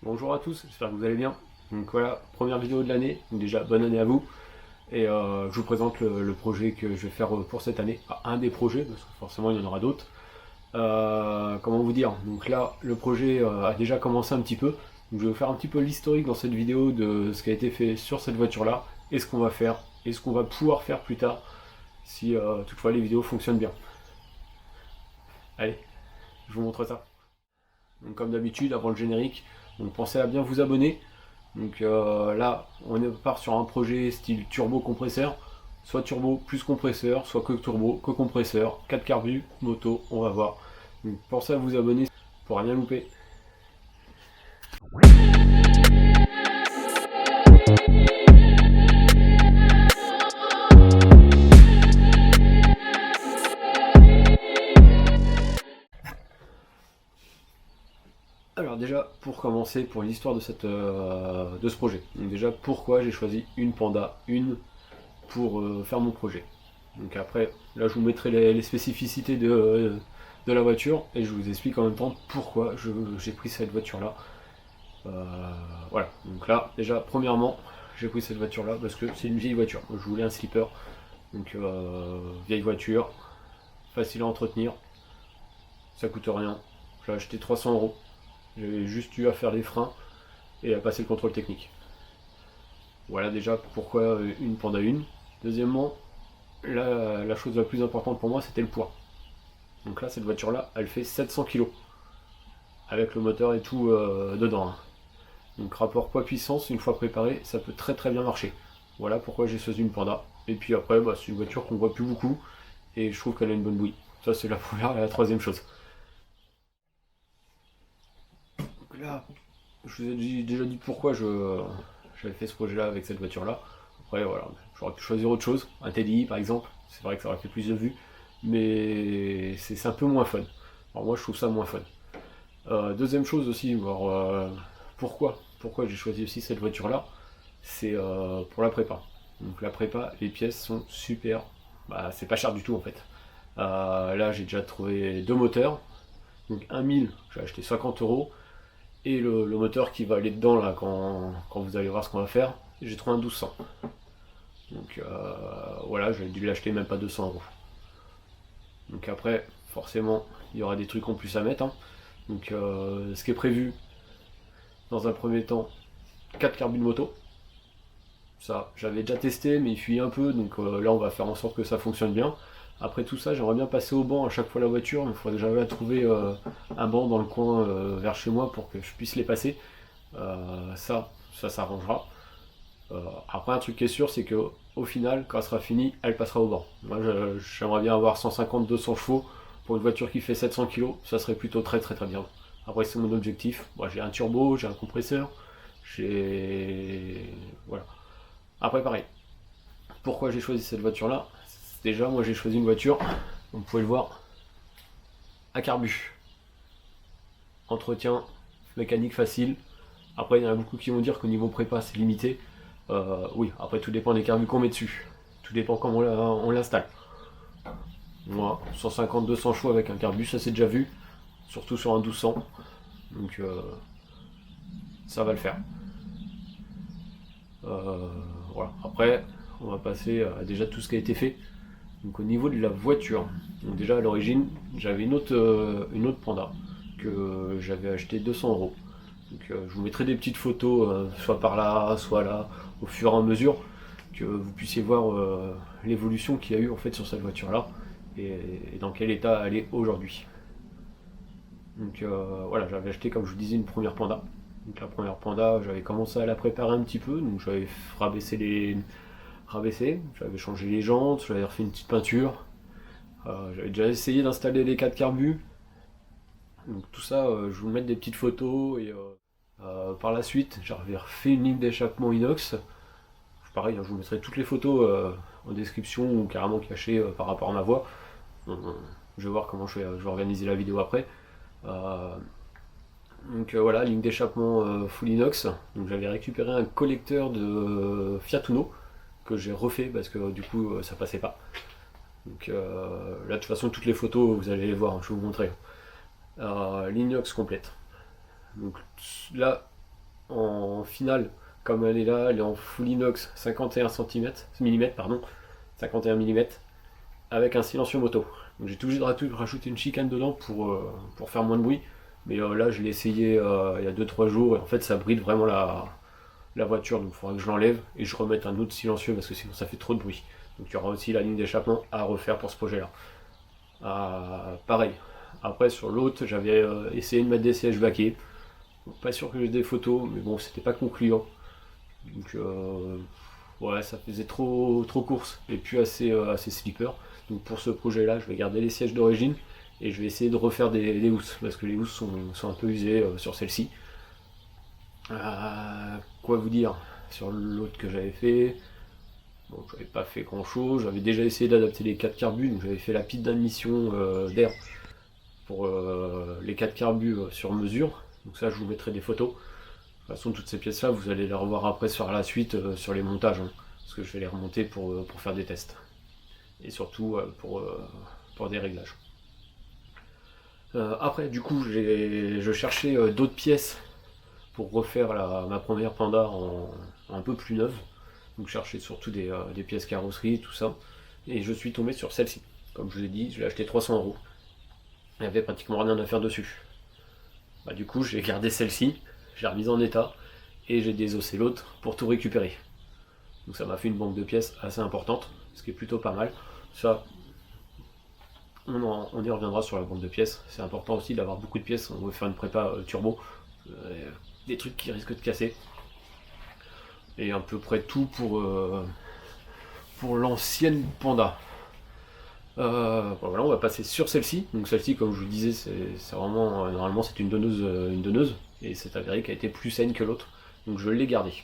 Bonjour à tous, j'espère que vous allez bien. Donc voilà, première vidéo de l'année, donc déjà bonne année à vous. Et je vous présente le projet que je vais faire pour cette année. Enfin, un des projets, parce que forcément il y en aura d'autres. Comment vous dire? Donc là, le projet a déjà commencé un petit peu. Donc je vais vous faire un petit peu l'historique dans cette vidéo de ce qui a été fait sur cette voiture-là, et ce qu'on va faire, et ce qu'on va pouvoir faire plus tard, si toutefois les vidéos fonctionnent bien. Allez, je vous montre ça. Donc comme d'habitude, avant le générique, donc pensez à bien vous abonner. Donc là, on part sur un projet style turbo compresseur, soit turbo plus compresseur, soit que turbo, que compresseur, 4 carbus, moto, on va voir. Donc pensez à vous abonner pour rien louper. Alors déjà, pour commencer, pour l'histoire de, de ce projet. Donc déjà, pourquoi j'ai choisi une Panda, une pour faire mon projet. Donc après, là je vous mettrai les spécificités de la voiture et je vous explique en même temps pourquoi j'ai pris cette voiture là. Voilà, donc là déjà premièrement j'ai pris cette voiture là parce que c'est une vieille voiture. Je voulais un slipper, donc vieille voiture, facile à entretenir, ça coûte rien. J'ai acheté 300 €. J'ai juste eu à faire les freins et à passer le contrôle technique. Voilà déjà pourquoi une Panda 1. Deuxièmement, la chose la plus importante pour moi, c'était le poids. Donc là, cette voiture-là, elle fait 700 kg, avec le moteur et tout dedans, hein. Donc rapport poids-puissance, une fois préparé, ça peut très très bien marcher. Voilà pourquoi j'ai choisi une Panda. Et puis après, bah, c'est une voiture qu'on voit plus beaucoup, et je trouve qu'elle a une bonne bouille. Ça, c'est la première et la troisième chose. Donc là, je vous ai déjà dit pourquoi j'avais fait ce projet-là avec cette voiture-là. Après, voilà, j'aurais pu choisir autre chose, un TDI par exemple. C'est vrai que ça aurait fait plus de vues, mais c'est un peu moins fun. Alors moi, je trouve ça moins fun. Deuxième chose aussi, alors, pourquoi j'ai choisi aussi cette voiture-là, c'est pour la prépa. Donc la prépa, les pièces sont super. Bah, c'est pas cher du tout en fait. Là, j'ai déjà trouvé deux moteurs. Donc un 1000, j'ai acheté 50 €. Et le moteur qui va aller dedans là quand vous allez voir ce qu'on va faire, j'ai trouvé un 1200. Donc voilà, j'ai dû l'acheter même pas 200 €. Donc après, forcément, il y aura des trucs en plus à mettre, hein. Donc ce qui est prévu dans un premier temps, 4 carbus de moto. Ça, j'avais déjà testé, mais il fuit un peu, donc là on va faire en sorte que ça fonctionne bien. Après tout ça, j'aimerais bien passer au banc à chaque fois la voiture, mais il faudrait déjà trouver un banc dans le coin vers chez moi pour que je puisse les passer. Ça s'arrangera. Après, un truc qui est sûr, c'est que au final, quand elle sera finie, elle passera au banc. Moi, j'aimerais bien avoir 150-200 chevaux pour une voiture qui fait 700 kg, ça serait plutôt très très très bien. Après, c'est mon objectif. Moi, j'ai un turbo, j'ai un compresseur, j'ai. Voilà. Après, pareil. Pourquoi j'ai choisi cette voiture-là? Déjà, moi, j'ai choisi une voiture, vous pouvez le voir, à carbu. Entretien mécanique facile. Après, il y en a beaucoup qui vont dire qu'au niveau prépa, c'est limité. Oui, après, tout dépend des carbus qu'on met dessus. Tout dépend comment on l'installe. Moi, 150-200 chevaux avec un carbu, ça c'est déjà vu. Surtout sur un 1200. Donc, ça va le faire. Voilà. Après, on va passer à déjà tout ce qui a été fait. Donc, au niveau de la voiture, donc déjà à l'origine, j'avais une autre Panda que j'avais acheté 200 €. Donc, je vous mettrai des petites photos, soit par là, soit là, au fur et à mesure, que vous puissiez voir l'évolution qu'il y a eu en fait sur cette voiture-là et dans quel état elle est aujourd'hui. Donc voilà, j'avais acheté, comme je vous disais, une première Panda. Donc la première Panda, j'avais commencé à la préparer un petit peu, donc j'avais rabaissé, j'avais changé les jantes, j'avais refait une petite peinture, j'avais déjà essayé d'installer les 4 carbus. Donc tout ça, je vous mets des petites photos et par la suite, j'avais refait une ligne d'échappement inox. Pareil, hein, je vous mettrai toutes les photos en description ou carrément cachées par rapport à ma voix. Je vais voir comment je vais organiser la vidéo après. Euh, donc voilà, ligne d'échappement full inox. Donc j'avais récupéré un collecteur de Fiat Uno que j'ai refait parce que du coup ça passait pas. Donc là de toute façon toutes les photos vous allez les voir, hein, je vais vous montrer. L'inox complète. Donc là en finale, comme elle est là, elle est en full inox 51 mm, pardon, 51 mm, avec un silencieux moto. Donc j'ai tout obligé de rajouter une chicane dedans pour faire moins de bruit. Mais là, je l'ai essayé il y a 2-3 jours et en fait, ça bride vraiment la voiture. Donc il faudra que je l'enlève et je remette un autre silencieux parce que sinon ça fait trop de bruit. Donc il y aura aussi la ligne d'échappement à refaire pour ce projet-là. Pareil. Après, sur l'autre, j'avais essayé de mettre des sièges baquets. Pas sûr que j'ai des photos, mais bon, c'était pas concluant. Donc ouais, ça faisait trop course et puis assez slipper. Donc pour ce projet-là, je vais garder les sièges d'origine et je vais essayer de refaire des housses parce que les housses sont un peu usées sur celle-ci. Quoi vous dire sur l'autre que j'avais fait? Bon, j'avais pas fait grand-chose. J'avais déjà essayé d'adapter les 4 carbus, donc j'avais fait la pile d'admission d'air pour les 4 carbus sur mesure. Donc ça, je vous mettrai des photos. De toute façon, toutes ces pièces-là, vous allez les revoir après sur la suite sur les montages, hein, parce que je vais les remonter pour faire des tests. Et surtout pour des réglages. Après, du coup, je cherchais d'autres pièces pour refaire ma première Panda en un peu plus neuve. Donc, je cherchais surtout des pièces carrosserie, tout ça. Et je suis tombé sur celle-ci. Comme je vous ai dit, je l'ai acheté 300€. Il n'y avait pratiquement rien à faire dessus. Bah, du coup, j'ai gardé celle-ci, j'ai remise en état et j'ai désossé l'autre pour tout récupérer. Donc ça m'a fait une banque de pièces assez importante, ce qui est plutôt pas mal. Ça, on y reviendra sur la banque de pièces. C'est important aussi d'avoir beaucoup de pièces. On veut faire une prépa turbo, des trucs qui risquent de casser. Et à peu près tout pour l'ancienne Panda. Voilà, on va passer sur celle-ci. Donc celle-ci, comme je vous disais, c'est vraiment normalement c'est une donneuse, et c'est avéré qu'elle a été plus saine que l'autre. Donc je l'ai gardée.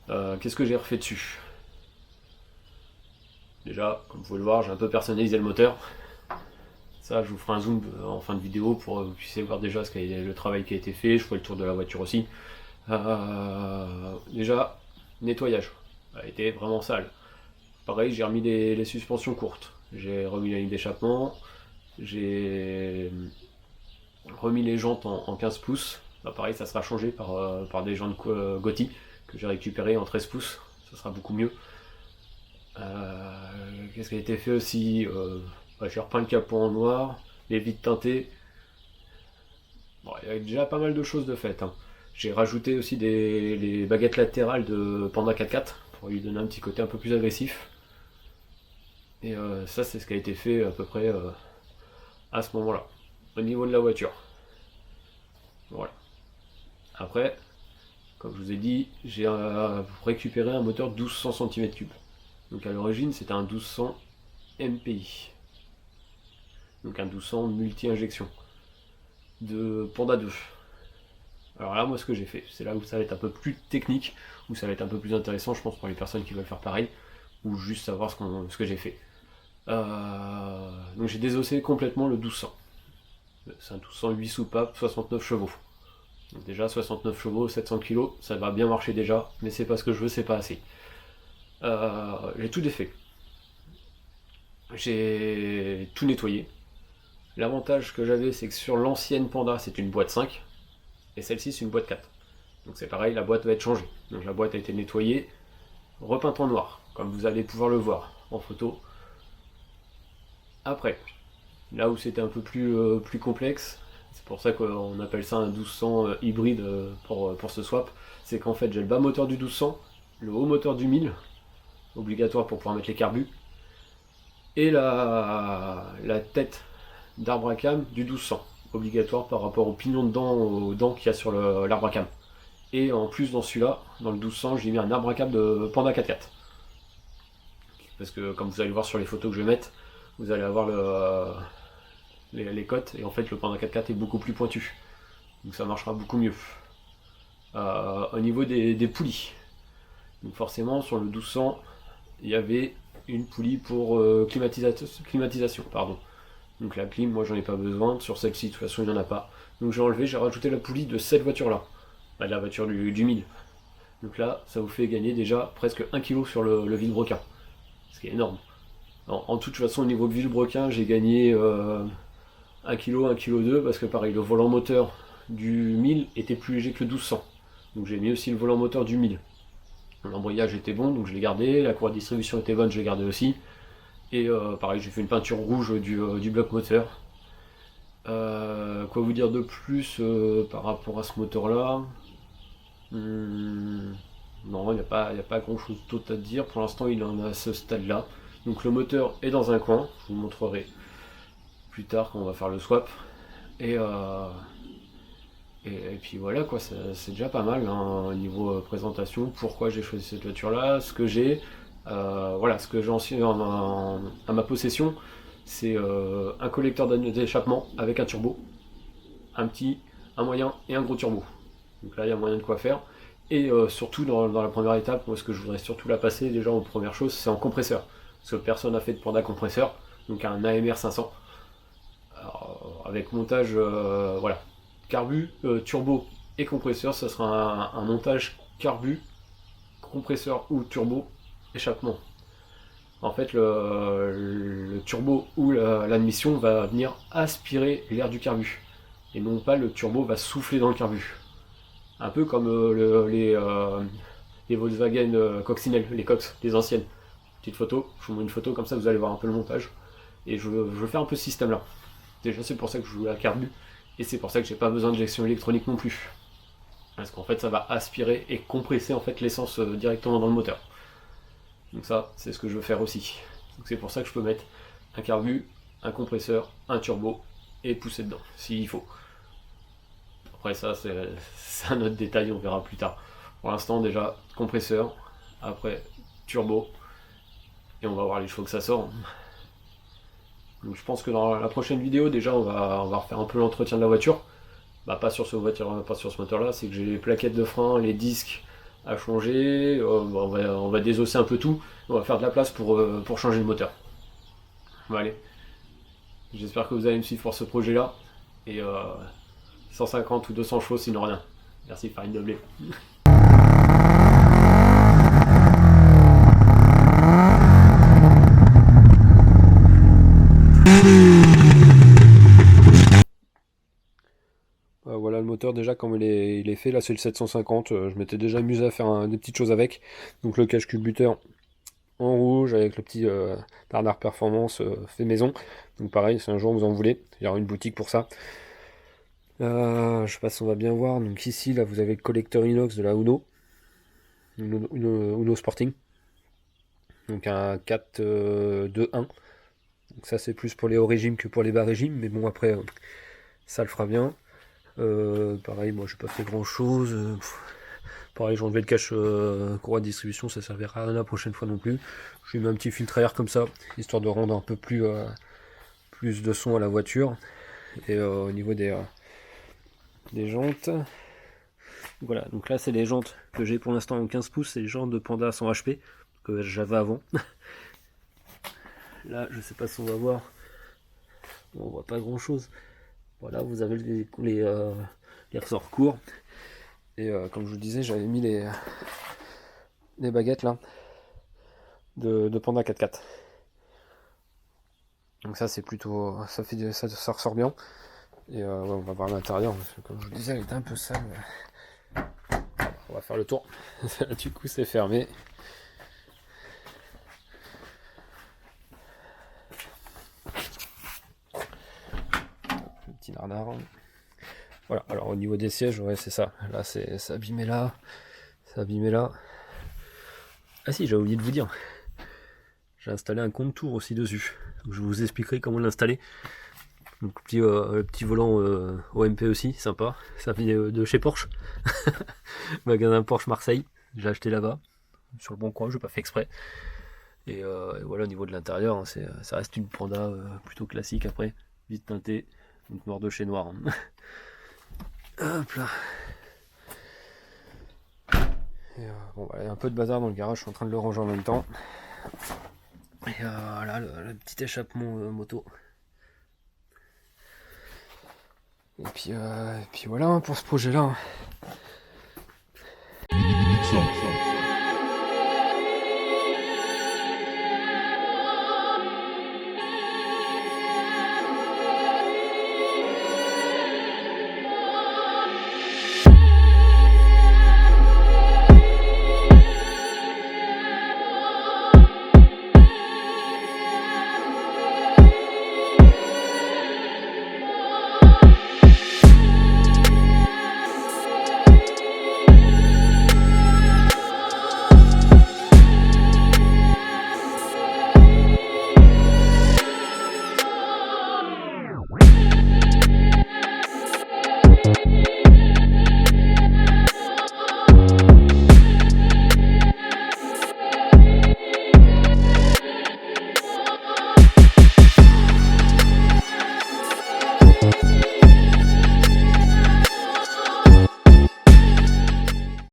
Qu'est-ce que j'ai refait dessus? Déjà, comme vous pouvez le voir, j'ai un peu personnalisé le moteur. Ça, je vous ferai un zoom en fin de vidéo pour que vous puissiez voir déjà le travail qui a été fait. Je ferai le tour de la voiture aussi. Déjà, nettoyage. Elle a été vraiment sale. Pareil, j'ai remis les suspensions courtes. J'ai remis la ligne d'échappement. J'ai remis les jantes en 15 pouces. Bah, pareil, ça sera changé par des jantes Gotti que j'ai récupérées en 13 pouces. Ça sera beaucoup mieux. Qu'est-ce qui a été fait aussi? J'ai repeint le capot en noir, les vitres teintées. Bon, il y a déjà pas mal de choses de faites, hein. J'ai rajouté aussi les baguettes latérales de Panda 4x4 pour lui donner un petit côté un peu plus agressif. Et ça, c'est ce qui a été fait à peu près à ce moment-là, au niveau de la voiture. Voilà. Après, comme je vous ai dit, j'ai récupéré un moteur 1200 cm3. Donc à l'origine, c'était un 1200 MPI. Donc un 1200 multi-injection de Panda 2. Alors là, moi, ce que j'ai fait, c'est là où ça va être un peu plus technique, où ça va être un peu plus intéressant, je pense, pour les personnes qui veulent faire pareil, ou juste savoir ce que j'ai fait. Donc j'ai désossé complètement le 1200. C'est un 1200 8 soupapes, 69 chevaux. Donc déjà 69 chevaux, 700 kg, ça va bien marcher déjà, mais c'est pas ce que je veux, c'est pas assez. J'ai tout défait. J'ai tout nettoyé. L'avantage que j'avais, c'est que sur l'ancienne Panda, c'est une boîte 5, et celle-ci, c'est une boîte 4. Donc c'est pareil, la boîte va être changée. Donc la boîte a été nettoyée, repeinte en noir, comme vous allez pouvoir le voir en photo. Après, là où c'était un peu plus complexe, c'est pour ça qu'on appelle ça un 1200 hybride pour ce swap, c'est qu'en fait j'ai le bas moteur du 1200, le haut moteur du 1000, obligatoire pour pouvoir mettre les carbus, et la tête d'arbre à cam du 1200, obligatoire par rapport au pignon de dents, aux dents qu'il y a sur l'arbre à cam. Et en plus dans celui-là, dans le 1200, j'ai mis un arbre à cam de Panda 4x4. Parce que comme vous allez voir sur les photos que je vais mettre, vous allez avoir les côtes, et en fait le Panda 4x4 est beaucoup plus pointu. Donc ça marchera beaucoup mieux. Au niveau des poulies, donc forcément sur le 1200, il y avait une poulie pour climatisation. Pardon. Donc la clim, moi j'en ai pas besoin, sur celle-ci de toute façon il n'y en a pas. Donc j'ai rajouté la poulie de cette voiture-là, de la voiture du 1000. Donc là, ça vous fait gagner déjà presque 1 kg sur le vilebrequin, ce qui est énorme. En toute façon, au niveau de vilebrequin, j'ai gagné 1 kg, 1,2 kg, parce que pareil, le volant moteur du 1000 était plus léger que le 1200. Donc j'ai mis aussi le volant moteur du 1000. L'embrayage était bon, donc je l'ai gardé. La courroie de distribution était bonne, je l'ai gardé aussi. Et pareil, j'ai fait une peinture rouge du bloc moteur. Quoi vous dire de plus par rapport à ce moteur-là? Non, il n'y a pas grand chose d'autre à dire. Pour l'instant, il en est à ce stade-là. Donc le moteur est dans un coin. Je vous montrerai plus tard quand on va faire le swap. Et puis voilà, quoi, c'est déjà pas mal hein, au niveau présentation. Pourquoi j'ai choisi cette voiture-là, ce que j'ai. Voilà, ce que j'en suis à ma possession, c'est un collecteur d'échappement avec un turbo. Un petit, un moyen et un gros turbo. Donc là, il y a moyen de quoi faire. Et surtout, dans la première étape, moi, ce que je voudrais surtout la passer, déjà, en première chose, c'est en compresseur. Parce que personne n'a fait de panda compresseur. Donc un AMR 500. Alors, avec montage, voilà. Carbu, turbo et compresseur, ça sera un montage carbu, compresseur ou turbo, échappement. En fait, le turbo ou l'admission va venir aspirer l'air du carbu. Et non pas le turbo va souffler dans le carbu. Un peu comme les Volkswagen Coccinelle, les Cox, les anciennes. Petite photo, je vous montre une photo comme ça vous allez voir un peu le montage. Et je veux faire un peu ce système là. Déjà c'est pour ça que je joue la carbu. Et c'est pour ça que j'ai pas besoin de gestion électronique non plus. Parce qu'en fait ça va aspirer et compresser en fait l'essence directement dans le moteur. Donc ça c'est ce que je veux faire aussi. Donc c'est pour ça que je peux mettre un carbu, un compresseur, un turbo et pousser dedans s'il faut. Après ça c'est un autre détail, on verra plus tard. Pour l'instant déjà compresseur, après turbo et on va voir les chevaux que ça sort. Donc je pense que dans la prochaine vidéo déjà on va refaire un peu l'entretien de la voiture. Bah pas sur ce moteur là, c'est que j'ai les plaquettes de frein, les disques à changer, on va désosser un peu tout, on va faire de la place pour changer le moteur. Bon allez, j'espère que vous allez me suivre pour ce projet là, et 150 ou 200 chevaux sinon rien. Merci Farine de Blé. Voilà le moteur déjà comme il est fait, là c'est le 750, je m'étais déjà amusé à faire des petites choses avec. Donc le cache culbuteur en rouge avec le petit Bernard Performance fait maison. Donc pareil, si un jour vous en voulez, il y aura une boutique pour ça. Je sais pas si on va bien voir, donc ici là vous avez le collecteur inox de la Uno Sporting. Donc un 4-2-1. Donc ça c'est plus pour les hauts régimes que pour les bas régimes, mais bon après ça le fera bien. Pareil, moi j'ai pas fait grand chose. Pareil, j'ai enlevé le cache courroie de distribution, ça servira à rien la prochaine fois non plus. J'ai mis un petit filtre à air comme ça, histoire de rendre un peu plus de son à la voiture. Et au niveau des jantes, voilà, donc là c'est les jantes que j'ai pour l'instant en 15 pouces, c'est les jantes de Panda 100 HP que j'avais avant. Là, je sais pas si on va voir, on voit pas grand chose. Voilà, vous avez les ressorts courts. Et comme je vous disais, j'avais mis les baguettes là de Panda 4x4. Donc ça c'est plutôt. Ça ressort bien. Et ouais, on va voir l'intérieur, parce que comme je vous disais, elle était un peu sale. On va faire le tour. Du coup c'est fermé. Le petit nardard. Voilà, alors au niveau des sièges, ouais c'est ça. Là c'est abîmé là. C'est abîmé là. Ah si, j'ai oublié de vous dire. J'ai installé un compte-tour aussi dessus. Donc, je vous expliquerai comment l'installer. Donc petit volant OMP aussi, sympa. Ça vient de chez Porsche. Magasin Porsche Marseille. J'ai acheté là-bas. Sur le bon coin, je n'ai pas fait exprès. Et voilà, au niveau de l'intérieur, hein, ça reste une Panda plutôt classique après. Vite teintée. Donc noir de chez noir. Hein. Hop là. Et, bon, bah, il y a un peu de bazar dans le garage, je suis en train de le ranger en même temps. Et là, le petit échappement moto. Et puis voilà hein, pour ce projet là. Hein.